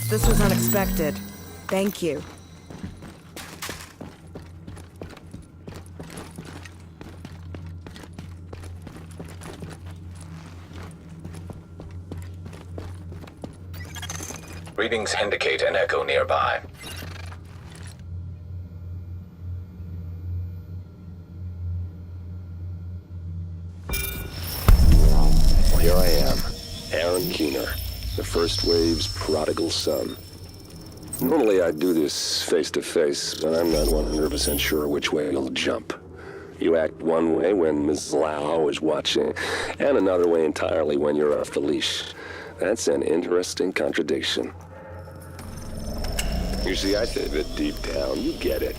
This was unexpected. Thank you. Readings indicate an echo nearby. Well, here I am, Aaron Keener, the First Wave's prodigal son. Normally I'd do this face-to-face, but I'm not 100% sure which way you'll jump. You act one way when Ms. Lau is watching, and another way entirely when you're off the leash. That's an interesting contradiction. You see, I think that deep down, you get it.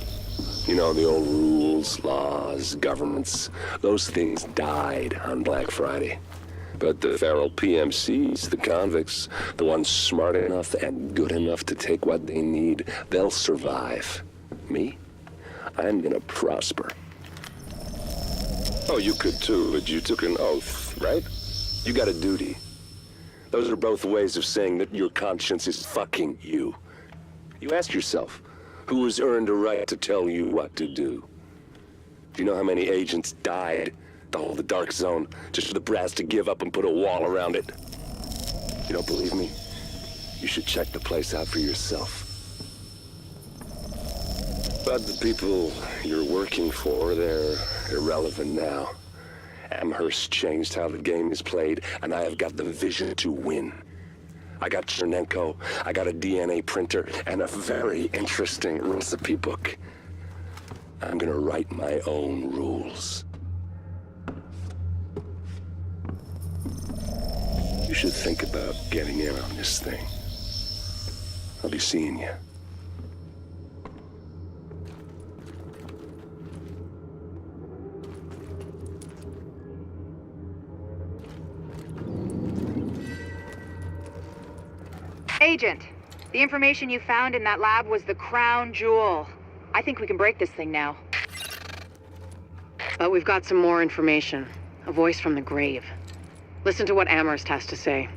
You know, the old rules, laws, governments, those things died on Black Friday. But the feral PMCs, the convicts, the ones smart enough and good enough to take what they need, they'll survive. Me? I'm gonna prosper. Oh, you could too, but you took an oath, right? You got a duty. Those are both ways of saying that your conscience is fucking you. You ask yourself, who has earned a right to tell you what to do? Do you know how many agents died to hold the Dark Zone just for the brass to give up and put a wall around it? You don't believe me? You should check the place out for yourself. But the people you're working for, they're irrelevant now. Amherst changed how the game is played, and I have got the vision to win. I got Chernenko, I got a DNA printer, and a very interesting recipe book. I'm gonna write my own rules. You should think about getting in on this thing. I'll be seeing you. Agent, the information you found in that lab was the crown jewel. I think we can break this thing now. But we've got some more information. A voice from the grave. Listen to what Amherst has to say.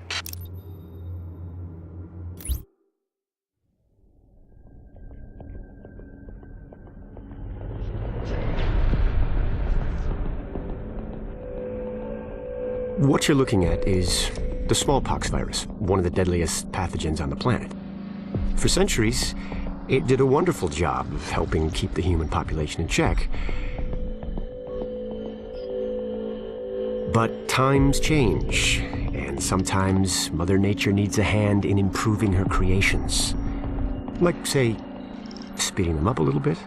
What you're looking at is the smallpox virus, one of the deadliest pathogens on the planet. For centuries, it did a wonderful job of helping keep the human population in check. But times change, and sometimes Mother Nature needs a hand in improving her creations. Like, say, speeding them up a little bit,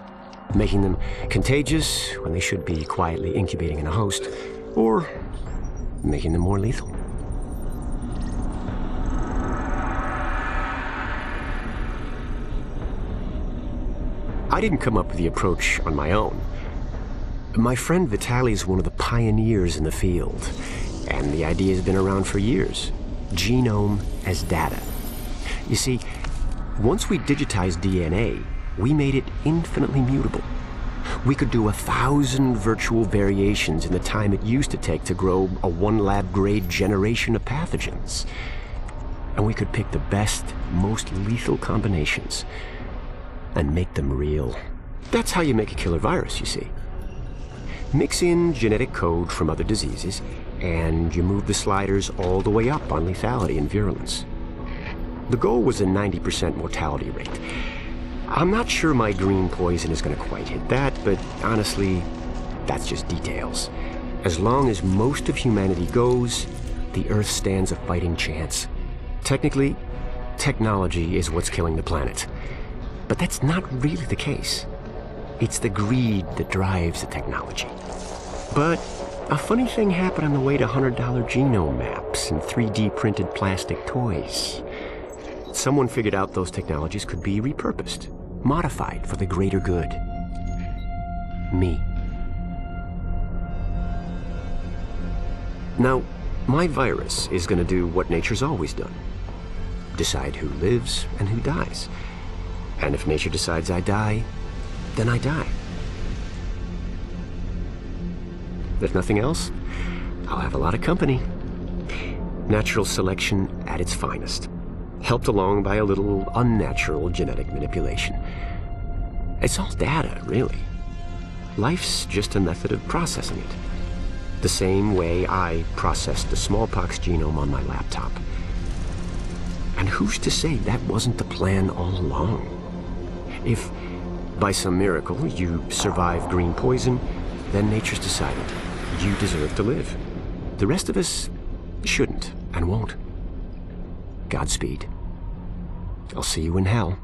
making them contagious when they should be quietly incubating in a host, or making them more lethal. I didn't come up with the approach on my own. My friend Vitaly is one of the pioneers in the field, and the idea has been around for years. Genome as data. You see, once we digitized DNA, we made it infinitely mutable. We could do 1,000 virtual variations in the time it used to take to grow a one-lab-grade generation of pathogens. And we could pick the best, most lethal combinations and make them real. That's how you make a killer virus, you see. Mix in genetic code from other diseases, and you move the sliders all the way up on lethality and virulence. The goal was a 90% mortality rate. I'm not sure my green poison is going to quite hit that, but honestly, that's just details. As long as most of humanity goes, the Earth stands a fighting chance. Technically, technology is what's killing the planet. But that's not really the case. It's the greed that drives the technology. But a funny thing happened on the way to $100 genome maps and 3D printed plastic toys. Someone figured out those technologies could be repurposed, modified for the greater good. Me. Now, my virus is going to do what nature's always done. Decide who lives and who dies. And if nature decides I die, then I die. If nothing else, I'll have a lot of company. Natural selection at its finest. helped along by a little unnatural genetic manipulation. It's all data, really. Life's just a method of processing it. The same way I processed the smallpox genome on my laptop. And who's to say that wasn't the plan all along? If, by some miracle, you survive green poison, then nature's decided you deserve to live. The rest of us shouldn't and won't. Godspeed. I'll see you in hell.